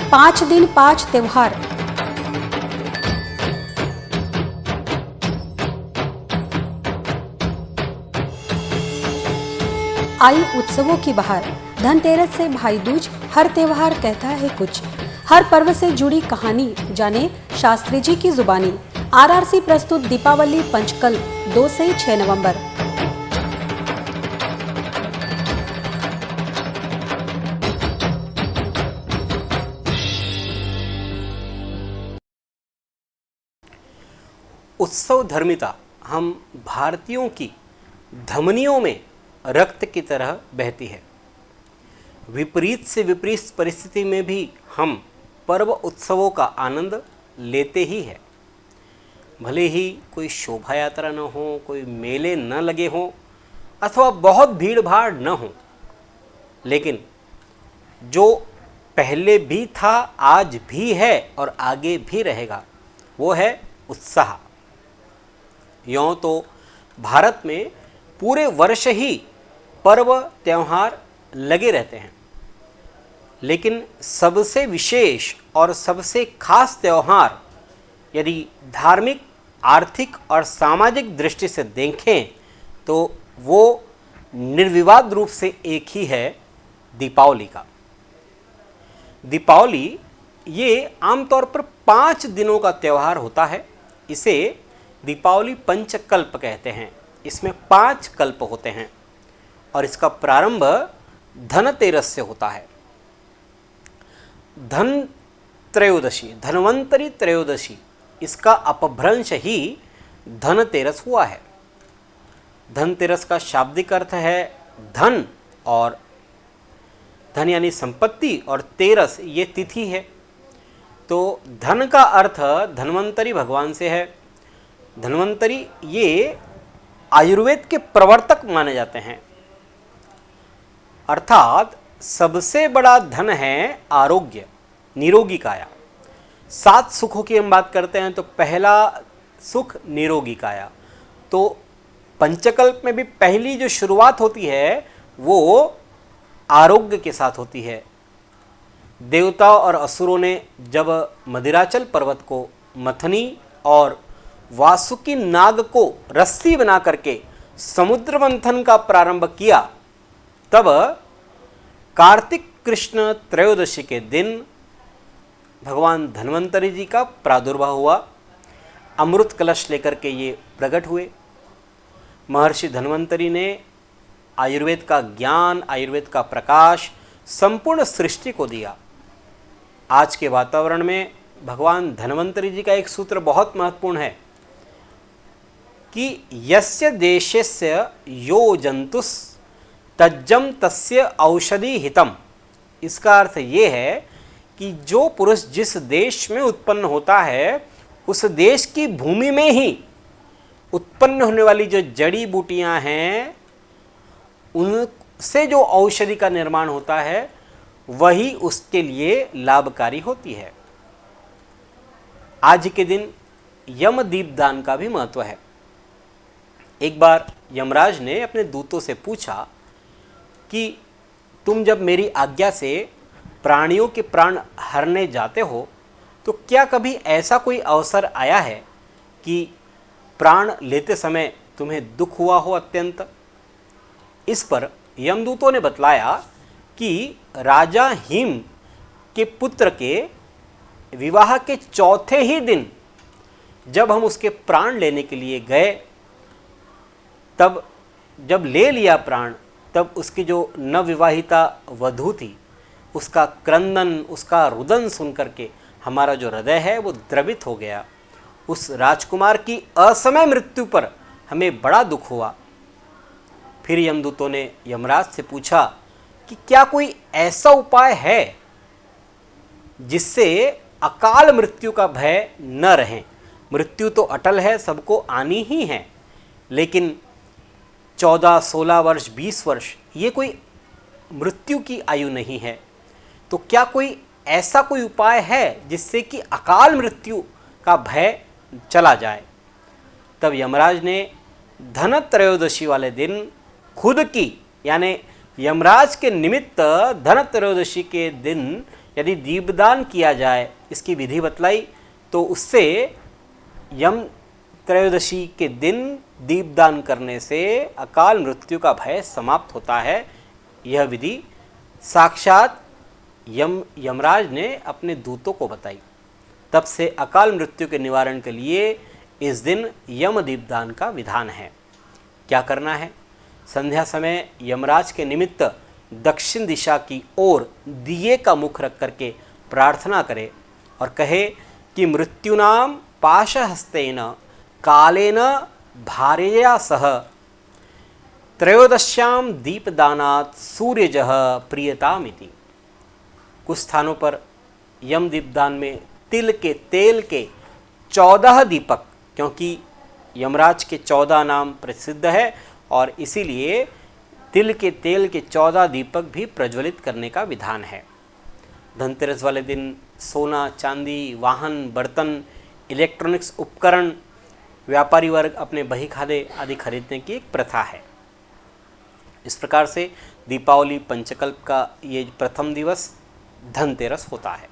5 दिन 5 त्योहार। आई उत्सवों की बहार। धनतेरस से भाई दूज, हर त्योहार कहता है कुछ। हर पर्व से जुड़ी कहानी जाने शास्त्री जी की जुबानी। आरआरसी प्रस्तुत दीपावली पंचकल्प 2 से 6 नवंबर। उत्सव धर्मिता हम भारतीयों की धमनियों में रक्त की तरह बहती है। विपरीत से विपरीत परिस्थिति में भी हम पर्व उत्सवों का आनंद लेते ही है। भले ही कोई शोभा यात्रा न हो, कोई मेले न लगे हों अथवा बहुत भीड़ भाड़ न हो, लेकिन जो पहले भी था, आज भी है और आगे भी रहेगा, वो है उत्साह। यों तो भारत में पूरे वर्ष ही पर्व त्यौहार लगे रहते हैं, लेकिन सबसे विशेष और सबसे खास त्यौहार यदि धार्मिक, आर्थिक और सामाजिक दृष्टि से देखें तो वो निर्विवाद रूप से एक ही है, दीपावली का। दीपावली ये आमतौर पर 5 दिनों का त्यौहार होता है। इसे दीपावली पंचकल्प कहते हैं। इसमें 5 कल्प होते हैं और इसका प्रारंभ धनतेरस से होता है। धन त्रयोदशी, धन्वंतरी त्रयोदशी, इसका अपभ्रंश ही धनतेरस हुआ है। धनतेरस का शाब्दिक अर्थ है धन, और धन यानी संपत्ति, और तेरस ये तिथि है। तो धन का अर्थ धन्वंतरी भगवान से है। धन्वंतरी ये आयुर्वेद के प्रवर्तक माने जाते हैं, अर्थात सबसे बड़ा धन है आरोग्य, निरोगी काया। 7 सुखों की हम बात करते हैं तो पहला सुख निरोगी काया। तो पंचकल्प में भी पहली जो शुरुआत होती है वो आरोग्य के साथ होती है। देवताओं और असुरों ने जब मदिराचल पर्वत को मथनी और वासुकी नाग को रस्सी बना करके समुद्र मंथन का प्रारंभ किया, तब कार्तिक कृष्ण त्रयोदशी के दिन भगवान धन्वंतरी जी का प्रादुर्भाव हुआ। अमृत कलश लेकर के ये प्रकट हुए। महर्षि धन्वंतरी ने आयुर्वेद का ज्ञान, आयुर्वेद का प्रकाश संपूर्ण सृष्टि को दिया। आज के वातावरण में भगवान धन्वंतरी जी का एक सूत्र बहुत महत्वपूर्ण है कि यस्य देशस्य यो जंतुस तज्जम तस्य औषधि हितम। इसका अर्थ ये है कि जो पुरुष जिस देश में उत्पन्न होता है, उस देश की भूमि में ही उत्पन्न होने वाली जो जड़ी बूटियां हैं, उनसे जो औषधि का निर्माण होता है, वही उसके लिए लाभकारी होती है। आज के दिन यम दीपदान का भी महत्व है। एक बार यमराज ने अपने दूतों से पूछा कि तुम जब मेरी आज्ञा से प्राणियों के प्राण हरने जाते हो, तो क्या कभी ऐसा कोई अवसर आया है कि प्राण लेते समय तुम्हें दुख हुआ हो अत्यंत? इस पर यमदूतों ने बतलाया कि राजा हिम के पुत्र के विवाह के चौथे ही दिन जब हम उसके प्राण लेने के लिए गए, तब जब ले लिया प्राण, तब उसकी जो नवविवाहिता वधू थी, उसका क्रंदन, उसका रुदन सुन करके हमारा जो हृदय है वो द्रवित हो गया। उस राजकुमार की असमय मृत्यु पर हमें बड़ा दुख हुआ। फिर यमदूतों ने यमराज से पूछा कि क्या कोई ऐसा उपाय है जिससे अकाल मृत्यु का भय न रहे? मृत्यु तो अटल है, सबको आनी ही है, लेकिन 14, 16 वर्ष, 20 वर्ष ये कोई मृत्यु की आयु नहीं है। तो क्या कोई ऐसा कोई उपाय है जिससे कि अकाल मृत्यु का भय चला जाए? तब यमराज ने धन त्रयोदशी वाले दिन खुद की, यानी यमराज के निमित्त धन त्रयोदशी के दिन यदि दीपदान किया जाए, इसकी विधि बतलाई, तो उससे यम त्रयोदशी के दिन दीपदान करने से अकाल मृत्यु का भय समाप्त होता है। यह विधि साक्षात यमराज ने अपने दूतों को बताई। तब से अकाल मृत्यु के निवारण के लिए इस दिन यम दीपदान का विधान है। क्या करना है? संध्या समय यमराज के निमित्त दक्षिण दिशा की ओर दिए का मुख रख करके प्रार्थना करे और कहे कि मृत्युनाम पाशहस्तेन कालेन भार्यया सह त्रयोदश्याम दीपदानात् सूर्यजः प्रियतामिति। कुछ स्थानों पर यम दीपदान में तिल के तेल के 14 दीपक, क्योंकि यमराज के 14 नाम प्रसिद्ध है और इसीलिए तिल के तेल के 14 दीपक भी प्रज्वलित करने का विधान है। धनतेरस वाले दिन सोना, चांदी, वाहन, बर्तन, इलेक्ट्रॉनिक्स उपकरण व्यापारी वर्ग अपने बही खाते आदि खरीदने की एक प्रथा है। इस प्रकार से दीपावली पंचकल्प का ये प्रथम दिवस धनतेरस होता है।